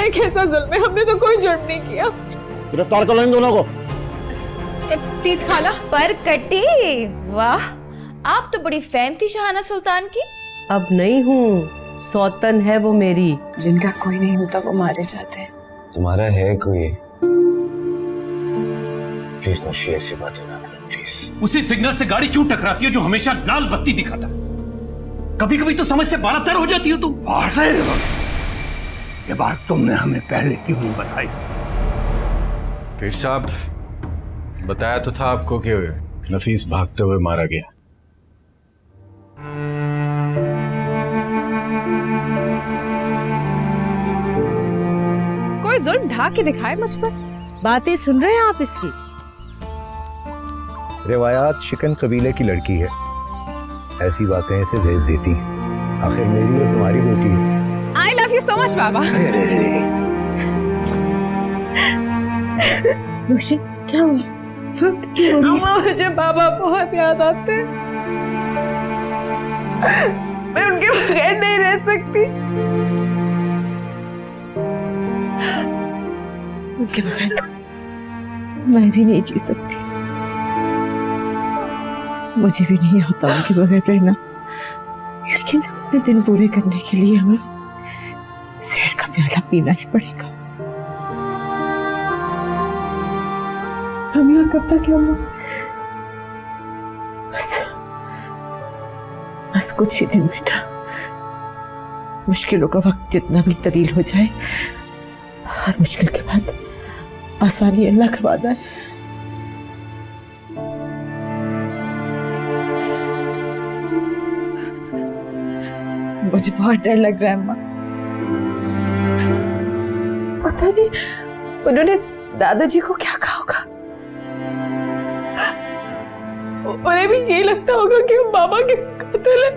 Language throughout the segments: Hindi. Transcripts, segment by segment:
ये कैसा जुल्म है? हमने तो कोई जुर्म नहीं किया। गिरफ्तार कर लो इन दोनों को। प्लीज खाला। पर कटी, वाह आप तो बड़ी फैन थी शाहाना सुल्तान की। अब नहीं हूँ, सौतन है वो मेरी। जिनका कोई नहीं होता वो मारे जाते हैं। तुम्हारा है कोई? प्लीज नौशी ऐसी बातें ना करो प्लीज। उसी सिग्नल से गाड़ी क्यों टकराती है जो हमेशा लाल बत्ती दिखाता? कभी कभी तो समझ से बालातर हो जाती हो तुम। ये बात तुमने हमें पहले क्यों नहीं बताई? पीर साहब, बताया तो था आपको कि नफीस भागते हुए मारा गया। कोई जुल्म ढा के दिखाए मुझ पर। बातें सुन रहे हैं आप इसकी? रिवायात शिकन कबीले की लड़की है, ऐसी बातें इसे भेज देती। आखिर मेरी और तुम्हारी बेटी है। I love you so much बाबा। रोशी क्या हुआ? अम्मा मुझे बाबा बहुत याद आते हैं। मैं उनके बगैर नहीं रह सकती। उनके बगैर मैं भी नहीं जी सकती। मुझे भी नहीं आता उनके बगैर रहना, लेकिन अपने दिन पूरे करने के लिए हमें जहर का प्याला पीना ही पड़ेगा। हम यहाँ कब तक है अम्मा? बस कुछ ही दिन बेटा। मुश्किलों का वक्त जितना भी तवील हो जाए, हर मुश्किल के बाद आसानी अल्लाह का वादा है। मुझे बहुत डर लग रहा है अम्मा। पता नहीं उन्होंने दादाजी को क्या कहा होगा। उन्हें भी यही लगता होगा कि वो बाबा के कातिल है,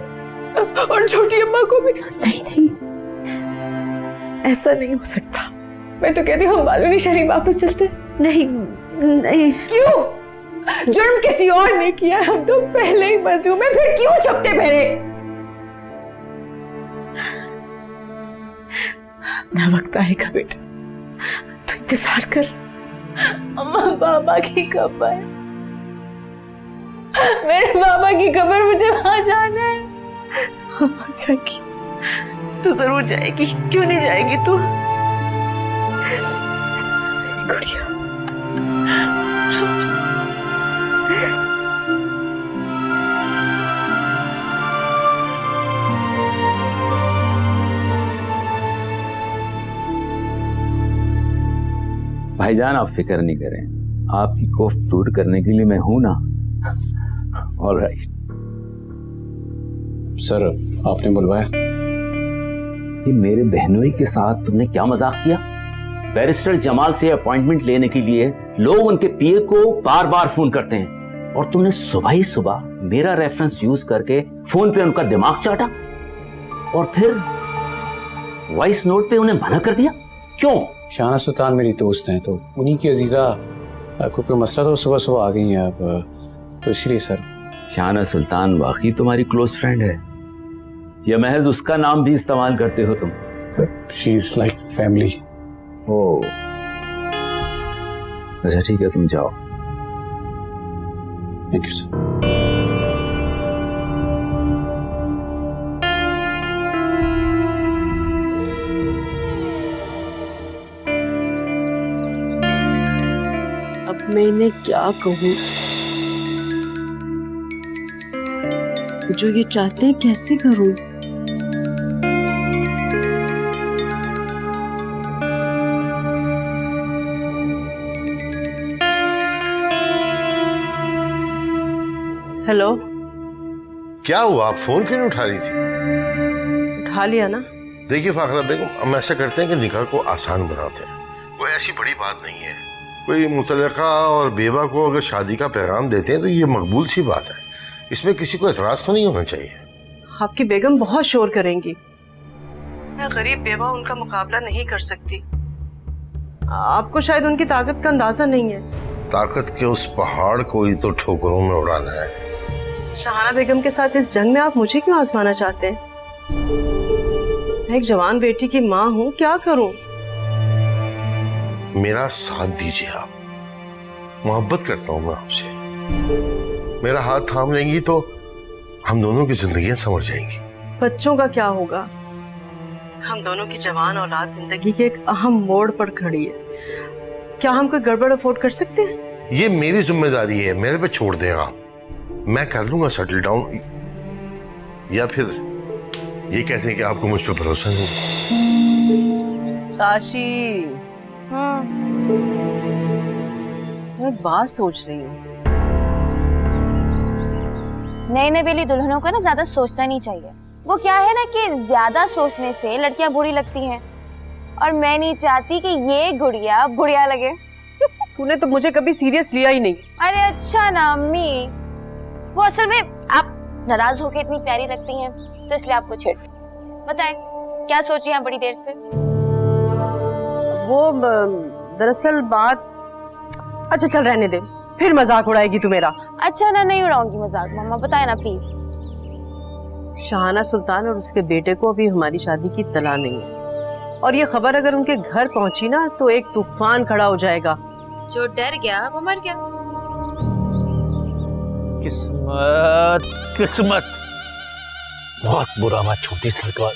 और छोटी अम्मा को भी। नहीं नहीं, ऐसा नहीं हो सकता। मैं तो कहती हूँ हम बालूनी शरीफ वापस चलते। नहीं नहीं। क्यों? जुर्म किसी और ने किया, हम तो पहले ही मजलूम है, फिर क्यों चुपते फिरे? ना वक्त आएगा बेटा, तो इंतजार कर। अम्मा बाबा की कब्र, मेरे बाबा की कब्र, मुझे वहां जाना है। अम्मा जाएगी, तू जरूर जाएगी, क्यों नहीं जाएगी तू? गुड़िया भाईजान आप फिक्र नहीं करें, आपकी कोफ दूर करने के लिए मैं हूं ना। ऑलराइट सर, आपने बुलवाया? ये मेरे बहनोई के साथ तुमने क्या मजाक किया? बैरिस्टर जमाल से अपॉइंटमेंट लेने के लिए लोग उनके पीए को बार बार फोन करते हैं, और तुमने सुबह ही सुबह मेरा रेफरेंस यूज करके फोन पे उनका दिमाग चाटा और फिर वॉइस नोट पे उन्हें मना कर दिया। क्यों? शाहाना सुल्तान मेरी दोस्त हैं, तो उन्हीं की अजीजा आपको कोई मसला तो सुबह सुबह आ गई हैं आप, तो इसलिए सर। शाहाना सुल्तान वाकई तुम्हारी क्लोज फ्रेंड है या महज उसका नाम भी इस्तेमाल करते हो तुम? Sir she is like family. ओ अच्छा ठीक है, तुम जाओ। Thank you sir. अब मैं इन्हें क्या कहूँ? जो ये चाहते हैं कैसे करूँ? हेलो, क्या हुआ? आप फोन क्यों नहीं उठा रही थी? उठा लिया ना। देखिए फाखरा बेगम, हम ऐसा करते हैं कि निकाह को आसान बनाते हैं। कोई ऐसी बड़ी बात नहीं है। कोई मुतल्लिका और बेवा को अगर शादी का पैगाम देते हैं तो ये मकबूल सी बात है, इसमें किसी को एतराज तो नहीं होना चाहिए। आपकी बेगम बहुत शोर करेंगी। मैं गरीब बेवा उनका मुकाबला नहीं कर सकती। आपको शायद उनकी ताकत का अंदाजा नहीं है। ताकत के उस पहाड़ को ही तो ठोकरों में उड़ाना है। शाहाना बेगम के साथ इस जंग में आप मुझे क्यों आजमाना चाहते हैं? मैं एक जवान बेटी की माँ हूँ, क्या करूँ? मेरा साथ दीजिए आप। मोहब्बत करता हूं मैं आपसे। मेरा हाथ थाम लेंगी तो हम दोनों की जिंदगियां संवर जाएंगी। बच्चों का क्या होगा? हम दोनों की जवान औलाद जिंदगी के एक अहम मोड़ पर खड़ी है। क्या हम कोई गड़बड़ अफोर्ड कर सकते हैं? ये मेरी जिम्मेदारी है, मेरे पे छोड़ दें आप। मैं कर लूंगा सेटल डाउन। या फिर ये कहते हैं कि आपको मुझ पर भरोसा नहीं। ताशी, मैं एक बात सोच रही हूँ। नए नए वेली दुल्हनों को ना ज्यादा सोचना नहीं चाहिए। वो क्या है ना कि ज्यादा सोचने से लड़कियां बुरी लगती हैं, और मैं नहीं चाहती कि ये गुड़िया बुढ़िया लगे। तूने तो मुझे कभी सीरियस लिया ही नहीं। अरे अच्छा ना अम्मी, वो असल में आप नाराज होके इतनी प्यारी लगती हैं तो इसलिए आपको छेड़। बताएं क्या सोची हैं बड़ी देर से? वो दरअसल बात, अच्छा चल रहने दे, फिर मजाक उड़ाएगी तू मेरा। अच्छा ना, नहीं उड़ाऊंगी मजाक मम्मा, बताए ना प्लीज। शाहाना सुल्तान और उसके बेटे को अभी हमारी शादी की इत्तला नहीं है, और ये खबर अगर उनके घर पहुंची ना तो एक तूफान खड़ा हो जाएगा। जो डर गया वो मर गया। किस्मत किस्मत, बहुत बुरा हुआ छोटी सरकार।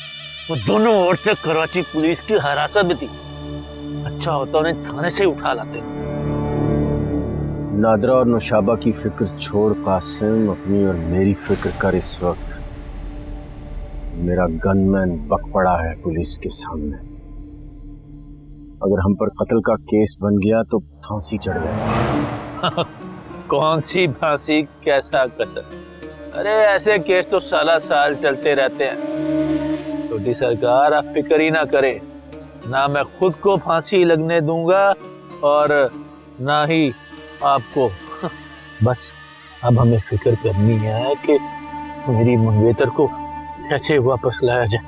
वो दोनों औरतें कराची पुलिस की हिरासत में थी। अच्छा होता उन्हें थाने से उठा लाते। नादरा और नौशाबा की फिक्र छोड़ कासिम, अपनी और मेरी फिक्र कर। इस वक्त मेरा गनमैन बक पड़ा है पुलिस के सामने। अगर हम पर कत्ल का केस बन गया तो फांसी चढ़ जाएगा। कौन सी फांसी, कैसा कत्ल? अरे ऐसे केस तो साला साल चलते रहते हैं। छोटी सरकार आप फिक्र ही ना करें, ना मैं खुद को फांसी लगने दूंगा और ना ही आपको। बस अब हमें फिक्र करनी है कि मेरी मंगेतर को कैसे वापस लाया जाए।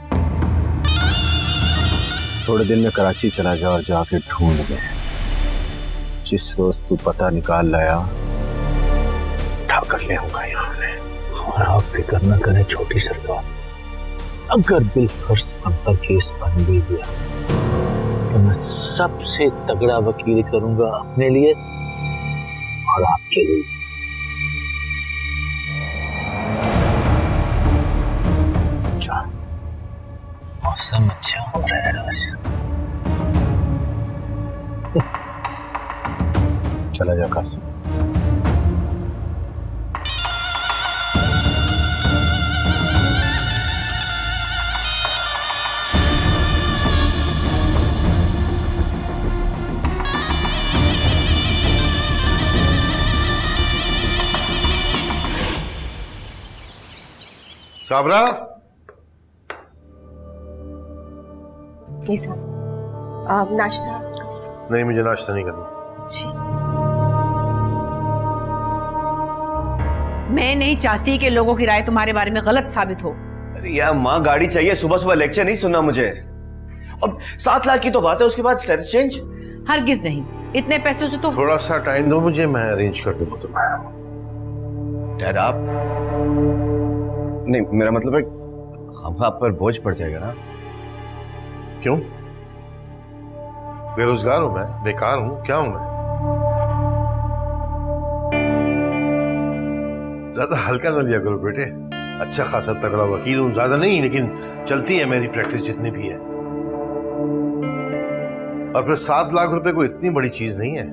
थोड़े दिन में कराची चला जा और जाके ढूंढ ले। जिस रोज तू पता निकाल लाया उठा कर ले आऊंगा यहाँ में। और आप फिक्र न करें छोटी सरकार, अगर बिलफर्ज हम पर केस बन भी गया तो मैं सबसे तगड़ा वकील करूंगा अपने लिए और आपके लिए। मौसम अच्छा हो रहा है आज। चला जा कासिम। साबरा, आप नाश्ता? नहीं, मुझे नाश्ता नहीं करना। मैं नहीं चाहती कि लोगों की राय तुम्हारे बारे में गलत साबित हो। अरे यार माँ, गाड़ी चाहिए, सुबह सुबह लेक्चर नहीं सुनना मुझे। अब 7 लाख की तो बात है, उसके बाद स्टेटस चेंज? हरगिज नहीं, इतने पैसों से तो। थोड़ा सा टाइम दो मुझे, मैं अरेंज कर दूंगा तुम्हें। डैड आप नहीं, मेरा मतलब है हम आप पर बोझ पड़ जाएगा ना। क्यों? बेरोजगार हूं मैं, बेकार हूं, क्या हूं मैं? ज्यादा हल्का न लिया करो बेटे। अच्छा खासा तगड़ा वकील हूं, ज्यादा नहीं, लेकिन चलती है मेरी प्रैक्टिस जितनी भी है। और फिर 7 लाख रुपए कोई इतनी बड़ी चीज नहीं है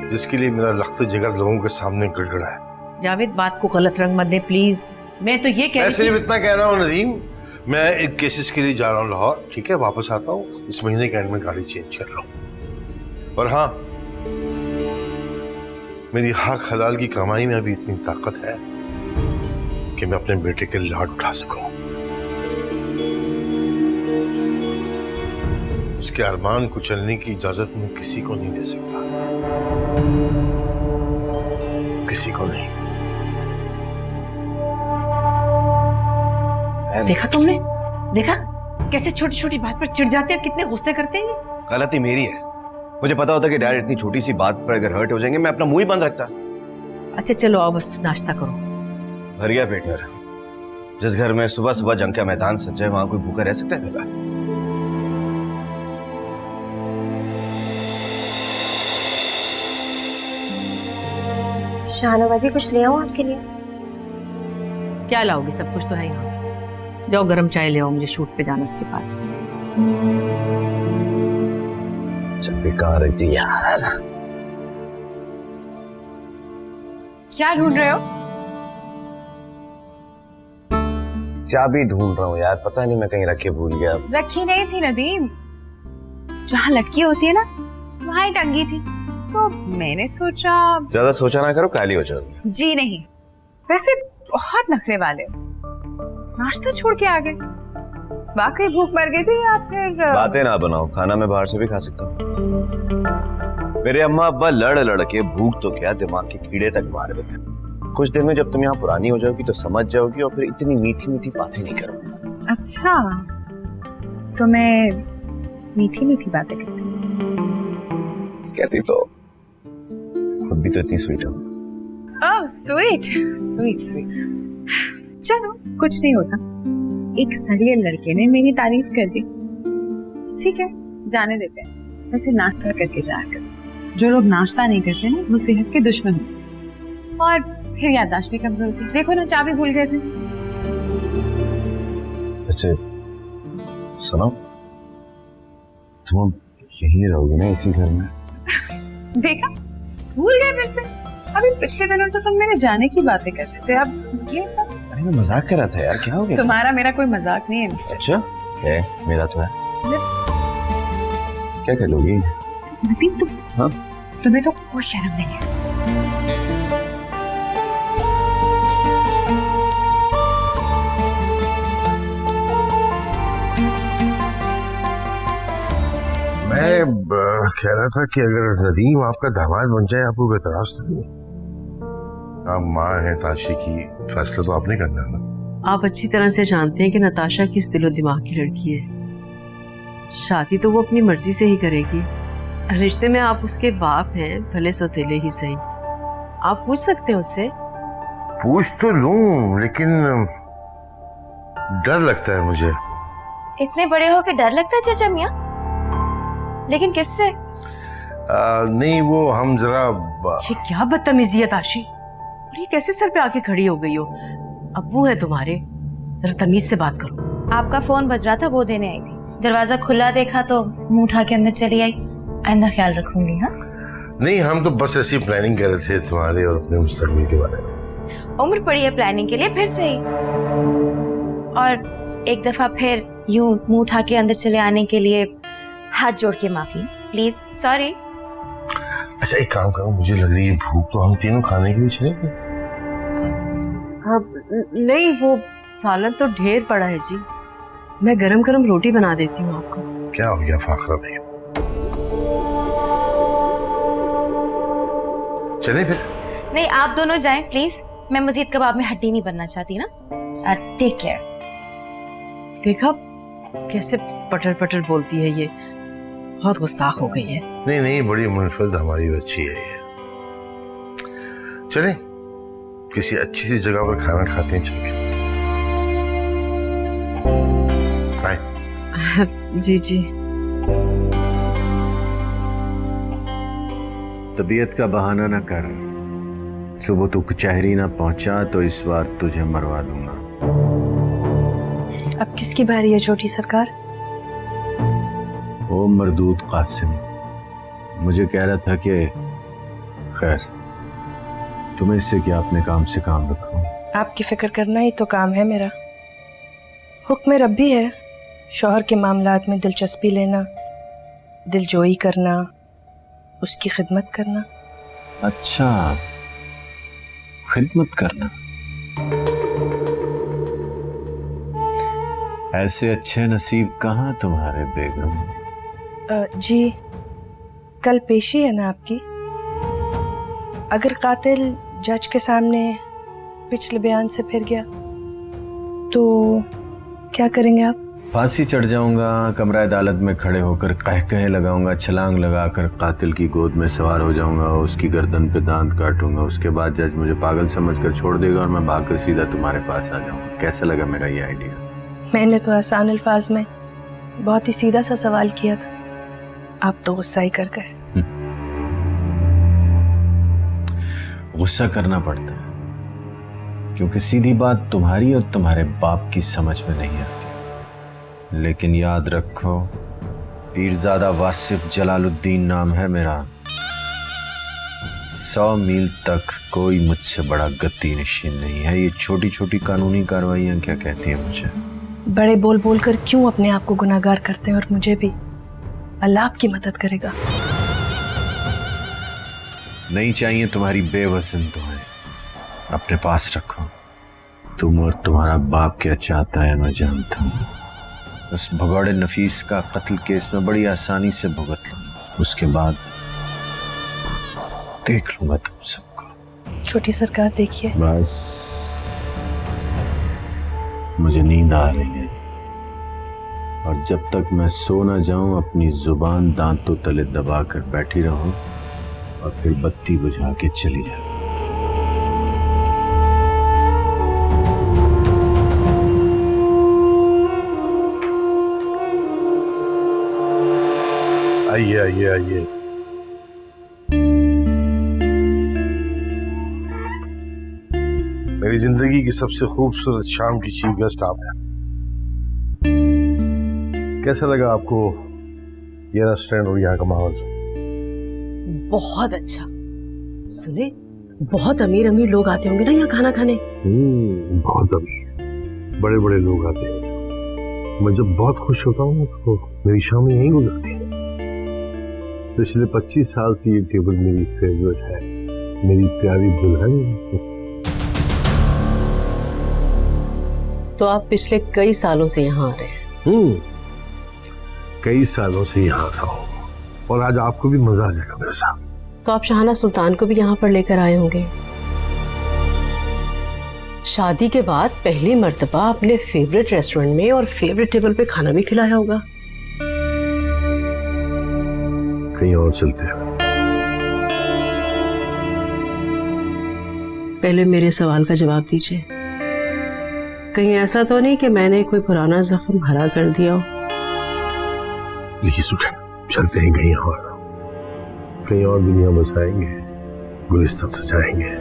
जिसके लिए मेरा लख्त जिगर लोगों के सामने गिड़गिड़ा है। जावेद, बात को गलत रंग मत दे प्लीज। मैं तो ये कह मैं रही सिर्फ इतना कह रहा हूँ नदीम, मैं एक केसेस के लिए जा रहा हूँ लाहौर, ठीक है? वापस आता हूँ, इस महीने के एंड में गाड़ी चेंज कर लूँ। और हाँ, मेरी हक हलाल की कमाई में अभी इतनी ताकत है कि मैं अपने बेटे के लाड उठा सकूं। उसके अरमान कुचलने की इजाजत मैं किसी को नहीं दे सकता, किसी को नहीं। देखा तुमने? देखा कैसे छोटी छोटी बात पर चिढ़ जाते हैं, कितने गुस्से करते हैं। गलती मेरी है, मुझे पता होता कि डैड इतनी छोटी सी बात पर अगर हर्ट हो जाएंगे मैं अपना मुंह ही बंद रखता। अच्छा चलो आओ, बस नाश्ता करो। भर गया पेट मेरा। जिस घर में सुबह सुबह जंग का मैदान सज जाए वहां कोई भूखा रह सकता है? शाहनवाज जी कुछ ले आऊं आपके लिए? क्या लाओगी, सब कुछ तो है यहाँ। जाओ गरम चाय ले आओ, मुझे शूट पे जाना उसके बाद। बेकार है जी यार। क्या ढूंढ रहे हो? चाबी ढूंढ रहा हूँ यार, पता नहीं मैं कहीं रख के भूल गया। रखी नहीं थी नदीम, जहाँ लटकी होती है ना वहाँ ही टंगी थी, तो मैंने सोचा। ज्यादा सोचा ना करो, काली हो जाओगी। जी नहीं, वैसे बहुत नखरे वाले हो। नाश्ता छोड़ के आ गए, वाकई भूख मर गई थी या फिर? बातें ना बनाओ, खाना मैं बाहर से भी खा सकता हूँ। मेरे अम्मा अब्बा लड़ लड़ के भूख तो क्या दिमाग के कीड़े तक मार देते। कुछ दिन में जब तुम यहाँ पुरानी हो जाओगी तो समझ जाओगी और फिर इतनी मीठी मीठी बातें नहीं करोगी। अच्छा, तो मैं मीठी मीठी बातें करती हूँ। कहती तो खुद भी तो इतनी स्वीट हो। Oh sweet sweet sweet. चलो कुछ नहीं होता, एक सड़िए लड़के ने मेरी तारीफ कर दी, ठीक है जाने देते हैं। वैसे नाश्ता करके जाया कर, जो लोग नाश्ता नहीं करते ना वो सेहत के दुश्मन होते, और फिर याददाश्त भी कमजोर होती। देखो ना चाबी भूल गए थे। अच्छा सुनो, तुम यहीं रहोगे ना इसी घर में? देखा, भूल गए फिर से। अभी पिछले दिनों तो तुम मेरे जाने की बातें करते थे, अब ये सब। अरे मैं मजाक कर रहा था यार, क्या हो गया? तुम्हारा मेरा कोई मजाक नहीं है मिस्टर। अच्छा है, मेरा तो है। क्या कर लोगी? नदीम तुम, हाँ? तुम्हें तो कोई शर्म नहीं है। मैं कह रहा था कि अगर नदीम आपका दामाद बन जाए आपको कोई एतराज तो नहीं? आप माँ हैं ताशी की, फैसला तो आपने करना है ना। आप अच्छी तरह से जानते हैं कि नताशा किस दिलो दिमाग की लड़की है। शादी तो वो अपनी मर्जी से ही करेगी। रिश्ते में आप उसके बाप हैं, भले सौतेले ही सही। आप पूछ सकते हैं उससे। पूछ तो लूं, लेकिन डर लगता है मुझे। इतने बड़े हो के डर लगता है चाचा मियाँ? लेकिन किससे? नहीं वो हम जरा ये क्या बदतमीजी है ताशी, और ये कैसे सर पे आके खड़ी हो गई हो? अब्बू है तुम्हारे, जरा तमीज से बात करो। आपका फोन बज रहा था, वो देने आई थी। दरवाजा खुला देखा तो मुंह उठा के अंदर चली आई। आइंदा ख्याल रखूंगी। हाँ नहीं, हम तो बस ऐसी प्लानिंग कर रहे थे तुम्हारे और अपने मुस्तकबिल के बारे में। उम्र पड़ी है प्लानिंग के लिए फिर से ही, और एक दफा फिर यूं मुंह उठा के अंदर चले आने के लिए हाथ जोड़ के माफी प्लीज, सॉरी। अच्छा एक काम करो, मुझे लग रही है भूख, तो हम तीनों खाने के लिए चले थे। नहीं वो सालन तो ढेर पड़ा है जी, मैं गरम गरम रोटी बना देती हूँ आपको। क्या हो गया फाखरा भाई? चले फिर? नहीं आप दोनों जाएं प्लीज, मैं मजीद कबाब में हड्डी नहीं बनना चाहती ना। Take care. देखा कैसे पटर पटर बोलती है, ये बहुत गुस्ताख हो गई है। नहीं नहीं, बड़ी मुनफिद हमारी बच्ची है ये। चले किसी अच्छी सी जगह पर खाना खाते हैं, चल के। जी जी। तबीयत का बहाना ना कर, सुबह तू कचहरी ना पहुंचा तो इस बार तुझे मरवा दूंगा। अब किसकी बारी है छोटी सरकार? ओ मरदूद कासिम, मुझे कह रहा था कि खैर तुम्हें इससे क्या, अपने काम से काम रखो। आपकी फिक्र करना ही तो काम है मेरा। हुक्म रब्बी है शौहर के मामलात में दिलचस्पी लेना, दिलजोई करना, उसकी खिदमत करना। अच्छा, खिदमत करना। ऐसे अच्छे नसीब कहाँ तुम्हारे बेगम? जी कल पेशी है ना आपकी। अगर कातिल जज के सामने पिछले बयान से फिर गया तो क्या करेंगे आप? फांसी चढ़ जाऊंगा, कमरा अदालत में खड़े होकर कह लगाऊंगा, छलांग लगाकर कातिल की गोद में सवार हो जाऊंगा, उसकी गर्दन पे दांत काटूंगा। उसके बाद जज मुझे पागल समझकर छोड़ देगा और मैं भागकर सीधा तुम्हारे पास आ जाऊंगा। कैसा लगा मेरा ये आइडिया? मैंने तो आसान अल्फाज में बहुत ही सीधा सा सवाल किया था, आप तो गुस्सा ही कर गए। गुस्सा करना पड़ता है, क्योंकि सीधी बात तुम्हारी और तुम्हारे बाप की समझ में नहीं आती। लेकिन याद रखो, पीरजादा वासिफ जलालुद्दीन नाम है मेरा। 100 मील तक कोई मुझसे बड़ा गद्दी नशीन नहीं है। ये छोटी छोटी कानूनी कार्रवाइयां क्या कहती हैं मुझे? बड़े बोल बोल कर क्यों अपने आप को गुनाहगार करते हैं, और मुझे भी? अल्लाह आपकी मदद करेगा। नहीं चाहिए तुम्हारी बेवजन दुआएं, अपने पास रखो। तुम और तुम्हारा बाप क्या चाहता है मैं जानता हूँ। उस भगौड़े नफीस का कत्ल केस में बड़ी आसानी से भुगत लूंगा, उसके बाद देख लूंगा तुम सबको। छोटी सरकार देखिए, बस मुझे नींद आ रही है, और जब तक मैं सो ना जाऊं अपनी जुबान दांतों तले दबा कर बैठी रहूं और फिर बत्ती बुझा के चली जाऊं। आइए आइए आइए। मेरी जिंदगी की सबसे खूबसूरत शाम की चीफ गेस्ट आप हैं। कैसा लगा आपको ये रेस्टोरेंट और यहाँ का माहौल? बहुत अच्छा। सुने, बहुत अमीर अमीर लोग आते होंगे ना यहाँ खाना खाने? बहुत अमीर बड़े बड़े लोग आते हैं। मैं जब बहुत खुश होता हूँ तो मेरी शाम यहीं गुजरती है। पिछले 25 साल से ये टेबल मेरी फेवरेट है। मेरी प्यारी दुल्हन। तो आप पिछले कई सालों से यहाँ आ रहे हैं? कई सालों से यहाँ था हूँ, और आज आपको भी मजा आ जाएगा मेरे साथ। तो आप शाहाना सुल्तान को भी यहाँ पर लेकर आए होंगे। शादी के बाद पहली मर्तबा अपने फेवरेट रेस्टोरेंट में और फेवरेट टेबल पे खाना भी खिलाया होगा। कहीं और चलते हैं। पहले मेरे सवाल का जवाब दीजिए। कहीं ऐसा तो नहीं कि मैंने कोई पुराना जख्म हरा कर दिया हो? प्लीज उठे, चलते हैं कहीं और दुनिया बसाएंगे, गुलिस्तान सजाएंगे।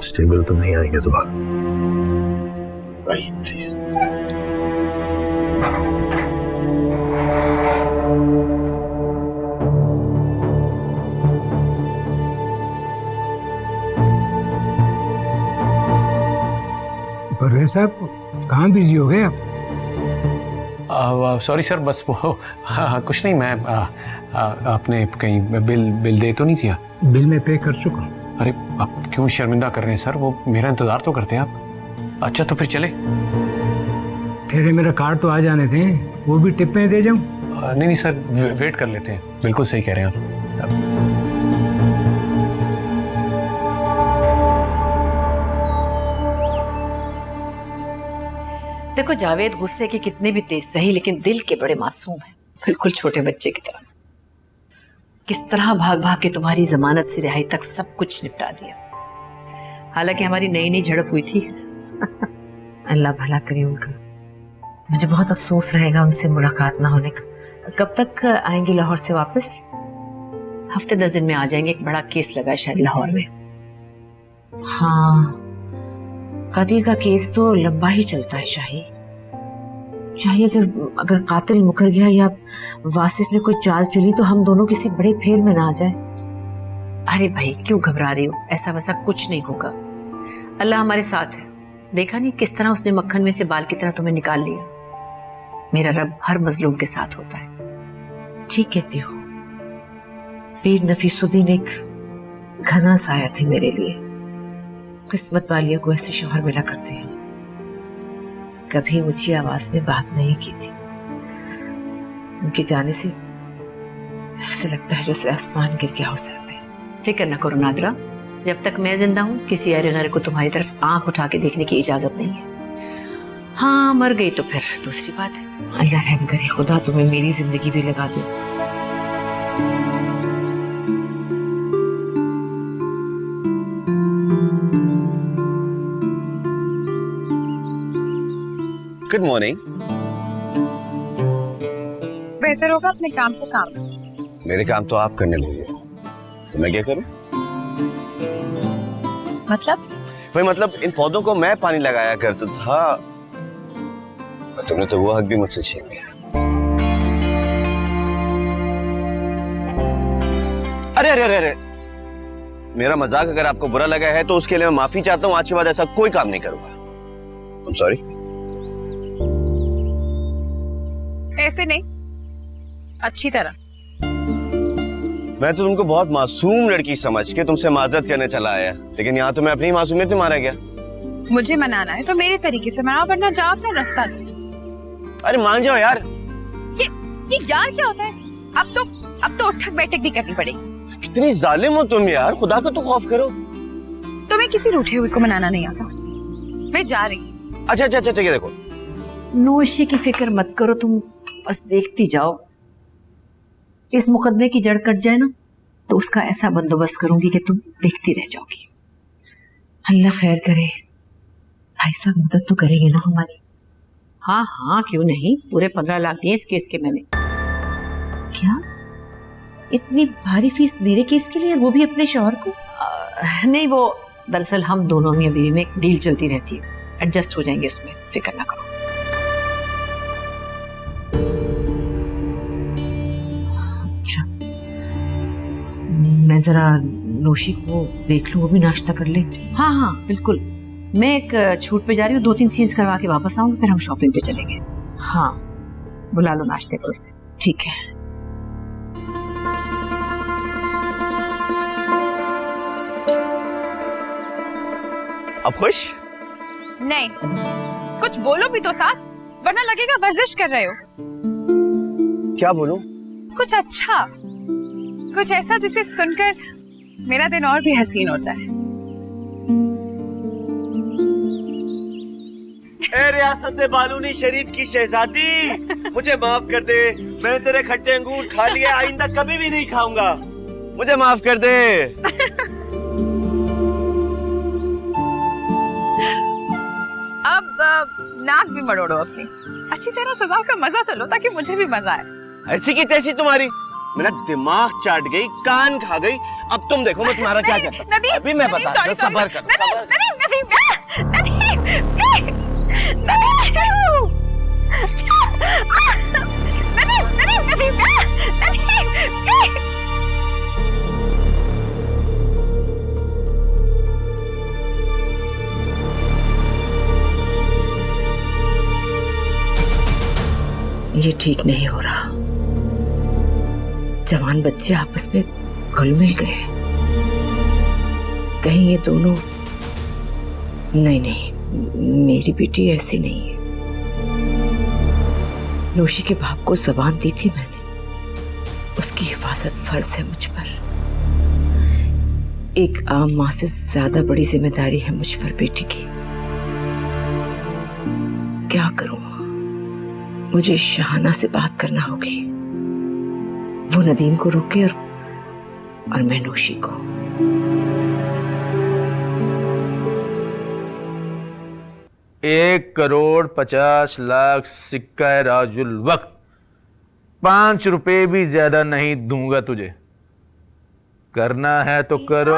स्टेबल तो नहीं आएंगे दोबारा। आइए प्लीज। परवेज साहब, कहाँ बिजी हो गए आप? सॉरी सर, बस वो कुछ नहीं, मैं आपने कहीं बिल दे तो नहीं दिया? बिल में पे कर चुका हूँ। अरे आप क्यों शर्मिंदा कर रहे हैं सर, वो मेरा इंतजार तो करते हैं आप। अच्छा तो फिर चले। ठहरे, मेरा कार्ड तो आ जाने थे, वो भी टिप में दे जाऊँ? नहीं सर, वेट कर लेते हैं। बिल्कुल सही कह रहे हैं आप। देखो जावेद गुस्से के कितने भी तेज सही, लेकिन दिल के बड़े मासूम हैं, बिल्कुल छोटे बच्चे की तरह। किस तरह भाग भाग के तुम्हारी जमानत से रिहाई तक सब कुछ निपटा दिया। हालांकि हमारी नई नई झड़प हुई थी। अल्लाह भला करे उनका। मुझे बहुत अफसोस रहेगा उनसे मुलाकात ना होने का। कब तक आएंगे लाहौर से वापस? हफ्ते 10 दिन में आ जाएंगे। एक बड़ा केस लगा है शायद लाहौर में। हाँ, कातिल का केस तो लंबा ही चलता है शाही। अगर कातिल मुकर गया या वासिफ ने कोई चाल चली तो हम दोनों किसी बड़े फेर में ना आ जाए। अरे भाई क्यों घबरा रही हो, ऐसा वैसा कुछ नहीं होगा। अल्लाह हमारे साथ है। देखा नहीं किस तरह उसने मक्खन में से बाल की तरह तुम्हें निकाल लिया। मेरा रब हर मजलूम के साथ होता है। ठीक कहती हो। पीर नफीसुद्दीन एक घना साया थे मेरे लिए। किस्मत वालियों को ऐसे शौहर मिला करते हैं। कभी ऊंची आवाज में बात नहीं की थी। उनके जाने से ऐसे लगता है जैसे आसमान गिर गया हो सर पे। फिक्र न करो नादरा, जब तक मैं जिंदा हूँ किसी अरे गैर को तुम्हारी तरफ आंख उठा के देखने की इजाजत नहीं है। हाँ, मर गई तो फिर दूसरी बात है। अल्लाह रहम करे, खुदा तुम्हें मेरी जिंदगी भी लगा दे। Good morning. बेहतर होगा अपने काम से काम। मेरे काम तो आप करने लगे, तो मैं क्या करूं? मतलब? भाई मतलब इन पौधों को मैं पानी लगाया करता था, तुमने तो वो हक भी मुझसे छीन लिया। अरे अरे अरे अरे, मेरा मजाक अगर आपको बुरा लगा है तो उसके लिए मैं माफी चाहता हूँ। आज के बाद ऐसा कोई काम नहीं करूंगा। I'm sorry। ऐसे नहीं, अच्छी तरह। मैं तो तुमको बहुत मासूम लड़की समझ के तुमसे माजरत करने चला आया, लेकिन यहाँ तो मैं अपनी मासूमियत में मारा गया। मुझे मनाना है तो मेरे तरीके से मनाओ, वरना जाओ अपना रास्ता दो। अरे मान जाओ यार। ये यार क्या होता है? अब तो उठक बैठक भी करनी पड़ेगी। कितनी जालिम हो तुम यार, खुदा का तो खौफ करो। तुम्हें किसी रूठे हुए को मनाना नहीं आता। मैं जा रही। अच्छा अच्छा अच्छा, ये देखो। नोशी की फिक्र मत करो, तुम बस देखती जाओ। इस मुकदमे की जड़ कट जाए ना तो उसका ऐसा बंदोबस्त करूंगी कि तुम देखती रह जाओगी। अल्लाह खैर करे। भाई साहब मदद तो करेंगे ना हमारी? हाँ हाँ, क्यों नहीं। पूरे 15 लाख दिए इस केस के मैंने। क्या इतनी भारी फीस मेरे केस के लिए, वो भी अपने शौहर को? नहीं, वो दरअसल हम दोनों मियां बीवी में एक डील चलती रहती है, एडजस्ट हो जाएंगे उसमें, फिक्र ना करो। अच्छा, मैं जरा नोशी को देख लूं, वो भी नाश्ता कर ले। हाँ हाँ बिल्कुल, मैं एक छूट पे जा रही हूँ, 2-3 सीन्स करवा के वापस आऊंगी, फिर हम शॉपिंग पे चलेंगे। हाँ बुला लो नाश्ते पर उसे। ठीक है। अब खुश? नहीं, कुछ बोलो भी तो साथ, वरना लगेगा वर्जिश कर रहे हो। क्या बोलूं? कुछ अच्छा, कुछ ऐसा जिसे सुनकर मेरा दिन और भी हसीन हो जाए। ए रियासत बालूनी शरीफ की शहजादी, मुझे माफ कर दे। मैंने तेरे खट्टे अंगूर खा लिए, आइंदा कभी भी नहीं खाऊंगा। मुझे माफ कर दे। अब नाक भी मरोड़ो अपनी, अच्छी तरह सजा का मजा तो लो ताकि मुझे भी मजा आए। ऐसी की तैसी तुम्हारी, मेरा दिमाग चाट गई, कान खा गई। अब तुम देखो मैं तुम्हारा क्या करता हूं। अभी मैं बता रहा हूं, सब्र कर। ये ठीक नहीं हो रहा। जवान बच्चे आपस में घुल मिल गए। कहीं ये दोनों, नहीं, मेरी बेटी ऐसी नहीं है। नोशी के बाप को जबान दी थी मैंने, उसकी हिफाजत फर्ज है मुझ पर। एक आम माँ से ज्यादा बड़ी जिम्मेदारी है मुझ पर बेटी की। क्या करूं? मुझे शहाना से बात करना होगी। वो नदीम को रोके और मैं नोशी को। 1,50,00,000 सिक्का राजुल वक्त, 5 रुपए भी ज्यादा नहीं दूंगा तुझे। करना है तो करो।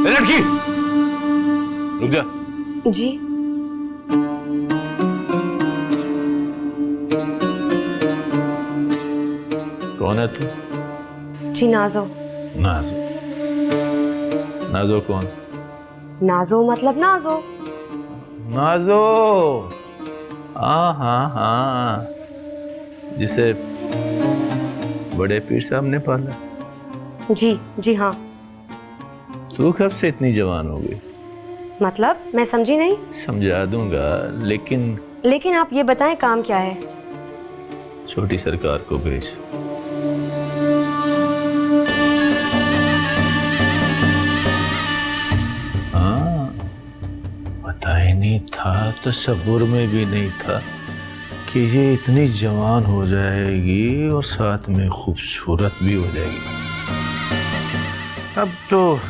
लड़की रुक जा। जी कौन है तू? जी नाजो। नाजो? नाजो कौन? नाजो मतलब नाजो। नाजो, हाँ हाँ हाँ, जिसे बड़े पीर साहब ने पाला। जी हाँ। तू कब से इतनी जवान हो गई? मतलब मैं समझी नहीं। समझा दूंगा, लेकिन आप ये बताएं काम क्या है? छोटी सरकार को भेज। नहीं था, तसव्वुर में भी नहीं था कि ये इतनी जवान हो जाएगी और साथ में खूबसूरत भी हो जाएगी। अब तो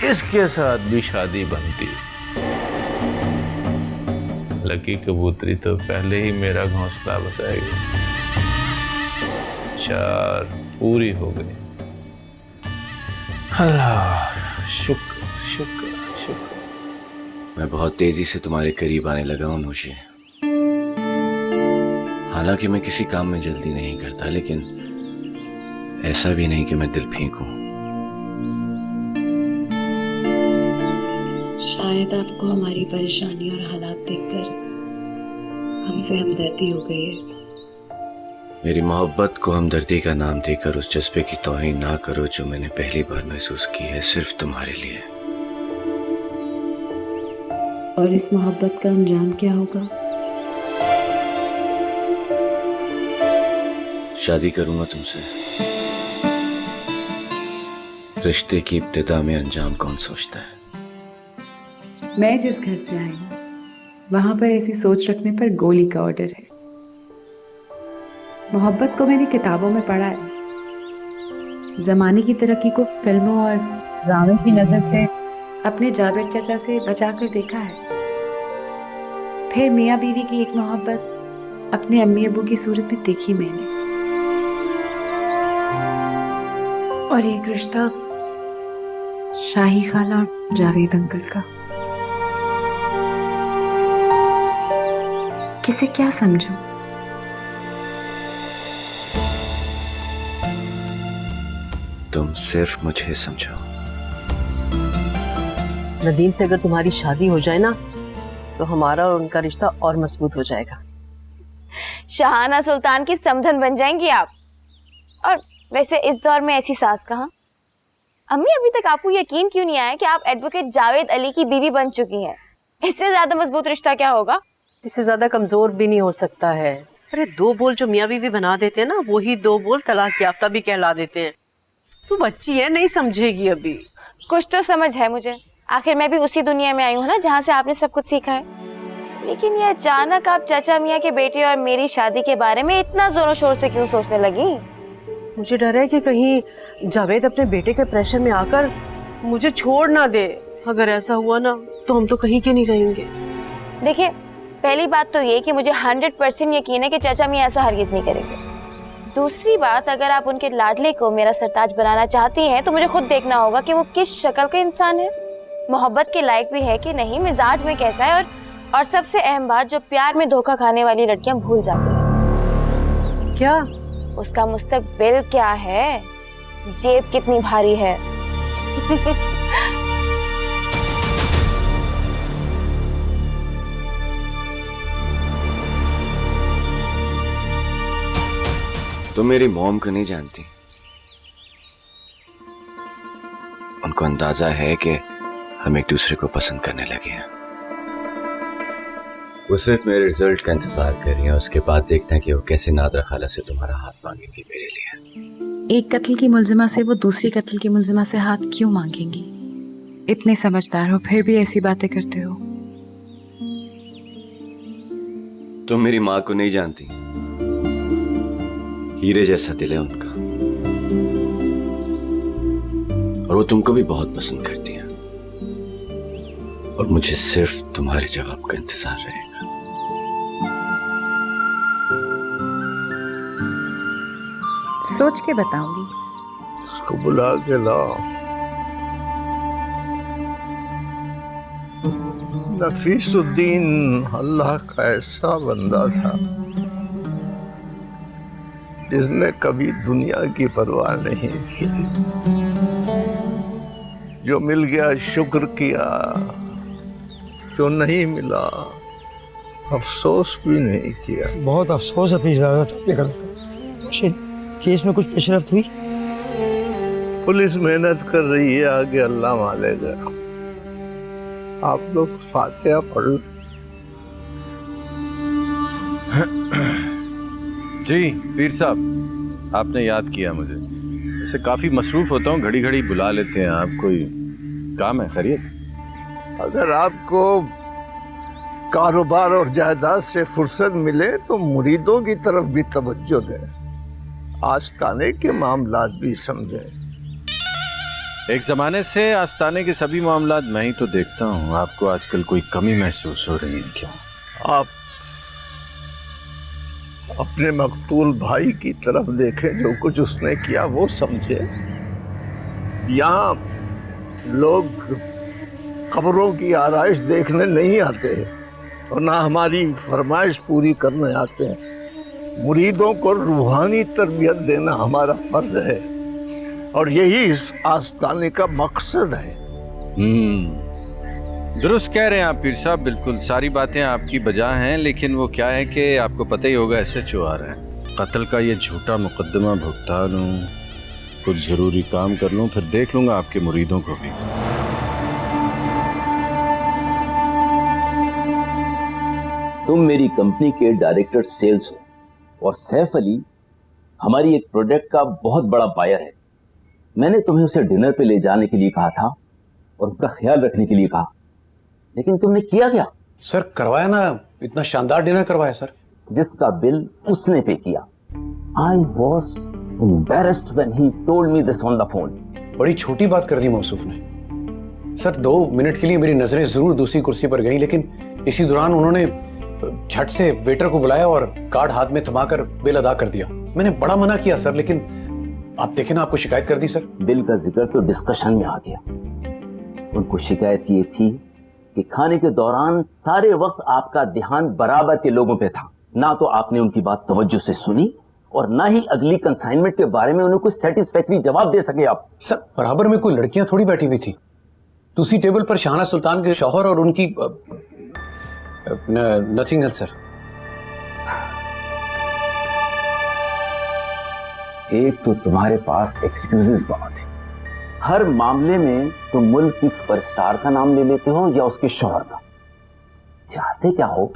इसके साथ भी शादी बनती। लकी कबूतरी तो पहले ही मेरा घोंसला बसाएगी। 4 पूरी हो गई। अल्लाह शुक्र शुक्र शुक्र। मैं बहुत तेजी से तुम्हारे करीब आने लगा हूं नूशी। हालांकि मैं किसी काम में जल्दी नहीं करता, लेकिन ऐसा भी नहीं कि मैं दिल फेंकूं। शायद आपको हमारी परेशानी और हालात देखकर हमसे हमदर्दी हो गई है। मेरी मोहब्बत को हमदर्दी का नाम देकर उस जज्बे की तौहीन ना करो जो मैंने पहली बार महसूस की है सिर्फ तुम्हारे लिए। और इस मोहब्बत का अंजाम क्या होगा? शादी करूंगा तुमसे। रिश्ते की इब्तिदा में अंजाम कौन सोचता है? मैं जिस घर से आई हूँ वहां पर ऐसी सोच रखने पर गोली का ऑर्डर है। मोहब्बत को मैंने किताबों में पढ़ा है, जमाने की तरक्की को फिल्मों और ड्रामे की नजर से अपने जाबिर चाचा से बचाकर देखा है। फिर मियाँ बीवी की एक मोहब्बत अपने अम्मी अबू की सूरत में देखी मैंने, और एक रिश्ता शाही खाला और जावेद अंकल का। किसे क्या समझूं? तुम सिर्फ मुझे समझो। नदीम से अगर तुम्हारी शादी हो जाए ना तो हमारा और उनका रिश्ता और मजबूत हो जाएगा। शाहाना सुल्तान की समधन बन जाएंगी आप। और वैसे इस दौर में ऐसी सास कहाँ? अम्मी, अभी तक आपको यकीन क्यों नहीं आया कि आप एडवोकेट जावेद अली की बीवी बन चुकी हैं? इससे ज्यादा मजबूत रिश्ता क्या होगा? इससे ज्यादा कमजोर भी नहीं हो सकता है। अरे दो बोल जो मियाँ बीवी बना देते हैं ना, वही दो बोल तलाक याफ्ता भी कहला देते हैं। तू बच्ची है, नहीं समझेगी अभी। कुछ तो समझ है मुझे, आखिर मैं भी उसी दुनिया में आई हूँ ना जहाँ से आपने सब कुछ सीखा है। लेकिन ये अचानक आप चाचा मियाँ के बेटे और मेरी शादी के बारे में इतना जोरों शोर से क्यों सोचने लगी? मुझे डर है कि कहीं जावेद अपने बेटे के प्रेशर में आकर मुझे छोड़ ना दे। अगर ऐसा हुआ ना तो हम तो कहीं के नहीं रहेंगे। देखिए, पहली बात तो ये कि मुझे 100% यकीन है कि चाचा मियाँ ऐसा हरगिज नहीं करेंगे। दूसरी बात, अगर आप उनके लाडले को मेरा सरताज बनाना चाहती हैं तो मुझे खुद देखना होगा कि वो किस शक्ल का इंसान है, मोहब्बत के लायक भी है कि नहीं, मिजाज में कैसा है, और सबसे अहम बात, जो प्यार में धोखा खाने वाली लड़कियां भूल जाती हैं। क्या? उसका मुस्तकबिल क्या है, जेब कितनी भारी है। तुम मेरी मॉम को नहीं जानती। उनको अंदाजा है कि हम एक दूसरे को पसंद करने लगे हैं। वो सिर्फ मेरे रिजल्ट का इंतजार कर रही है, उसके बाद देखना है कि वो कैसे नादरा खाला से तुम्हारा हाथ मांगेंगी मेरे लिए। एक कत्ल की मुलजिमा से वो दूसरी कत्ल की मुलजिमा से हाथ क्यों मांगेंगी? इतने समझदार हो फिर भी ऐसी बातें करते हो। तुम मेरी माँ को नहीं जानती। हीरे जैसा दिल है उनका, और वो तुमको भी बहुत पसंद करती है, और मुझे सिर्फ तुम्हारे जवाब का इंतजार रहेगा। सोच के बताऊंगी। उसको बुला के लाओ। नफीसुद्दीन अल्लाह का ऐसा बंदा था जिसने कभी दुनिया की परवाह नहीं की। जो मिल गया शुक्र किया, जो नहीं मिला अफसोस भी नहीं किया। बहुत अफसोस अपनी इजाजत अपने गलत केस में कुछ पेशरफ्त हुई? पुलिस मेहनत कर रही है, आगे अल्लाह मालेगा। आप लोग फातिहा पढ़ लो। जी पीर साहब, आपने याद किया मुझे। ऐसे काफ़ी मसरूफ़ होता हूँ, घड़ी घड़ी बुला लेते हैं आप। कोई काम है? खैरियत? अगर आपको कारोबार और जायदाद से फुर्सत मिले तो मुरीदों की तरफ भी तवज्जो दें, आस्ताने के मामलात भी समझें। एक ज़माने से आस्ताने के सभी मामलात मैं ही तो देखता हूँ। आपको आजकल कोई कमी महसूस हो रही है क्यों? आप अपने मकतूल भाई की तरफ देखें, जो कुछ उसने किया वो समझे। यहाँ लोग खबरों की आरइश देखने नहीं आते और ना हमारी फरमाइश पूरी करने आते हैं। मुरीदों को रूहानी तरबियत देना हमारा फर्ज है और यही इस आस्थाने का मकसद है। दुरुस्त कह रहे हैं आप पीर साहब, बिल्कुल सारी बातें आपकी बजा हैं, लेकिन वो क्या है कि आपको पता ही होगा SHO आ रहा है। कत्ल का ये झूठा मुकदमा भुगता लूं, कुछ जरूरी काम कर लूं, फिर देख लूंगा आपके मुरीदों को भी। तुम मेरी कंपनी के डायरेक्टर सेल्स हो और सैफ अली हमारी एक प्रोडक्ट का बहुत बड़ा बायर है। मैंने तुम्हें उसे डिनर पे ले जाने के लिए कहा था और उसका ख्याल रखने के लिए कहा, लेकिन तुमने किया क्या? सर करवाया ना, इतना शानदार डिनर करवाया सर, जिसका बिल उसने पे किया। I was embarrassed when he told me this on the phone. बड़ी छोटी बात कर दी मौसूफ ने। सर 2 मिनट के लिए मेरी नजरें जरूर दूसरी कुर्सी पर गईं, लेकिन इसी दौरान उन्होंने झट से वेटर को बुलाया और कार्ड हाथ में थमाकर बिल अदा कर दिया। मैंने बड़ा मना किया सर, लेकिन आप देखें ना, आपको शिकायत कर दी सर। बिल का जिक्र तो डिस्कशन में आ गया। उनको शिकायत ये थी कि खाने के दौरान सारे वक्त आपका ध्यान बराबर के लोगों पे था। ना तो आपने उनकी बात तवज्जो से सुनी और ना ही अगली कंसाइनमेंट के बारे में उन्हें कोई सेटिस्फैक्टरी जवाब दे सके आप। सर बराबर में कोई लड़कियां थोड़ी बैठी हुई थी। दूसरी टेबल पर शाहना सुल्तान के शौहर और उनकी नथिंग एल्स सर। एक तो तुम्हारे पास एक्सक्यूजेस बहुत है। हर मामले में तुम मुल्क की सुपरस्टार का नाम ले लेते हो या उसके शौहर का। चाहते क्या हो?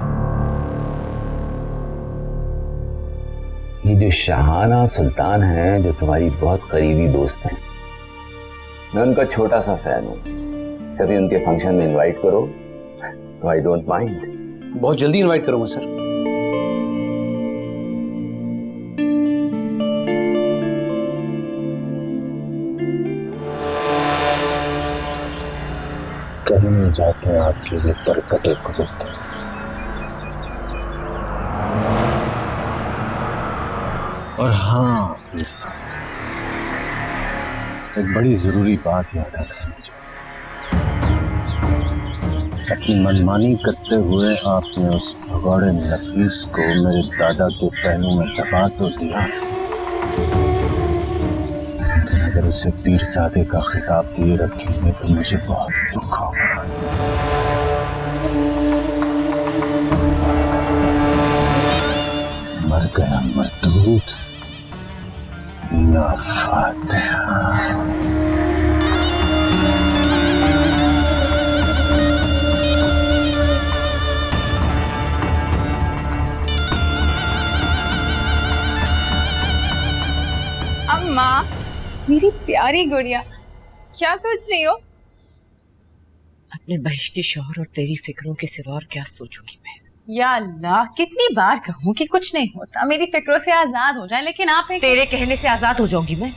ये जो शाहाना सुल्तान है, जो तुम्हारी बहुत करीबी दोस्त हैं, मैं उनका छोटा सा फैन हूं। कभी उनके फंक्शन में इनवाइट करो तो आई डोंट माइंड। बहुत जल्दी इनवाइट करूंगा सर। कहीं नहीं जाते हैं आपके लिए परकटे कबूतर। और हाँ पीर साहब, एक बड़ी जरूरी बात याद आ रही मुझे। अपनी मनमानी करते हुए आपने उस भगौड़े नफीस को मेरे दादा के पहलू में दबा तो दिया, अगर उसे पीरजादे का खिताब दिए रखेंगे तो मुझे बहुत दुख होगा। मर गया मरदूद ना फातिहा। अम्मा, मेरी प्यारी गुड़िया, क्या सोच रही हो? अपने बहिश्ती शौहर और तेरी फिक्रों के सिवा और क्या सोचूंगी मैं? या अल्लाह, कितनी बार कहूँ कि कुछ नहीं होता, मेरी फिक्रों से आजाद हो जाए, लेकिन आप तेरे कहने से आजाद हो जाऊंगी मैं?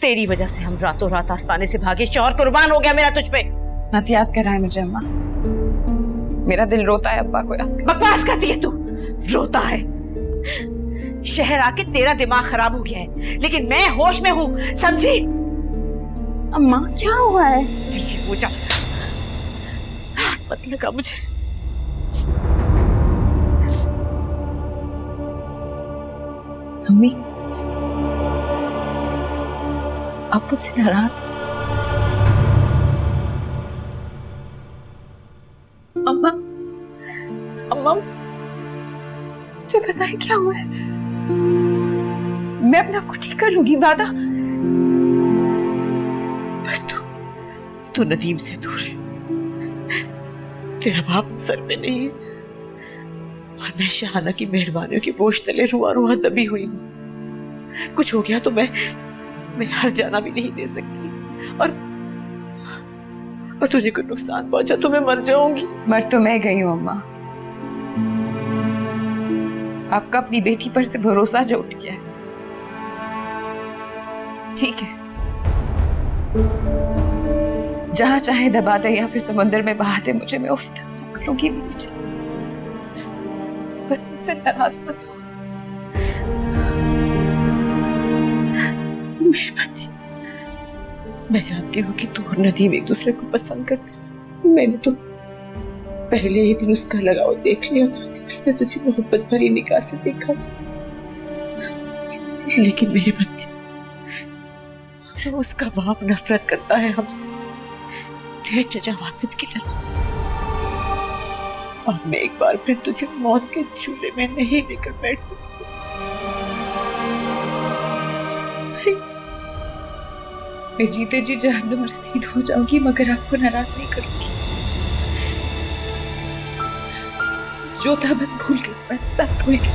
तेरी वजह से हम रातों रात आस्थाने से भागे, शौहर कुर्बान हो गया मेरा तुझ पे। मत याद कराए मुझे अम्मा, मेरा दिल रोता है अब्बा को याद। बकवास करती है तू, रोता है। शहर आके तेरा दिमाग खराब हो गया है, लेकिन मैं होश में हूँ, समझी? अम्मा क्या हुआ है? पीछे हो जा, हाथ मत लगा मुझे। अम्मी, आप मुझसे नाराज? अम्मा, अम्मा मुझे पता है क्या हुआ है, मैं अपने आप को ठीक कर लूंगी, वादा। बस तू नदीम से दूर है, तेरा बाप सर पे नहीं है और मैं शाहाना की मेहरबानियों के बोझ तले रुआ रुआ दबी हुई हूँ। कुछ हो गया तो मैं हर जाना भी नहीं दे सकती, और तुझे कोई नुकसान पहुंचा तो मैं मर जाऊंगी। मर तो मैं गई हूँ अम्मा, आपका अपनी बेटी पर से भरोसा जो उठ गया है। ठीक है, जहां चाहे दबा दे या फिर समुद्र में बहा दे मुझे, मैं उफ करूंगी मेरी जान, बस मुझसे नाराज मत हो। मेरे बच्चे, मैं जानती हूँ कि तू और नदीम एक दूसरे को पसंद करते हो। मैंने तो पहले ही दिन उसका लगाव देख लिया था, उसने तुझे मोहब्बत भरी निगाह से देखा था। लेकिन मेरे बच्चे, उसका बाप नफरत करता है हमसे, तेरे चचा वासिफ की तरह। अब मैं एक बार फिर तुझे मौत के चूल्हे में नहीं लेकर बैठ सकती। मैं जीते जी जहन्नुम रसीद हो जाऊंगी, मगर आपको नाराज नहीं करूंगी। जो था बस भूल गई, बस सब भूल गई।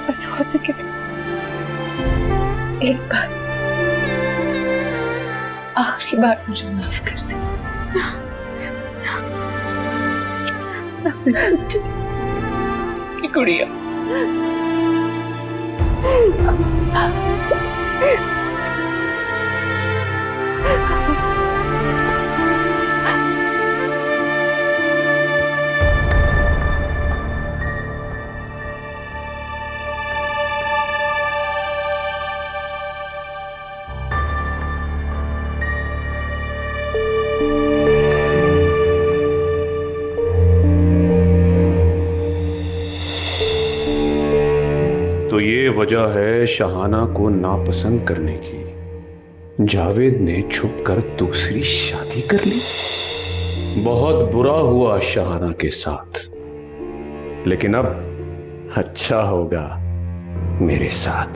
बस हो सके तो एक बार, आखिरी बार मुझे माफ कर दे। कि गुड़िया तो ये वजह है शहाना को नापसंद करने की। जावेद ने छुप कर दूसरी शादी कर ली। बहुत बुरा हुआ शहाना के साथ, लेकिन अब अच्छा होगा मेरे साथ।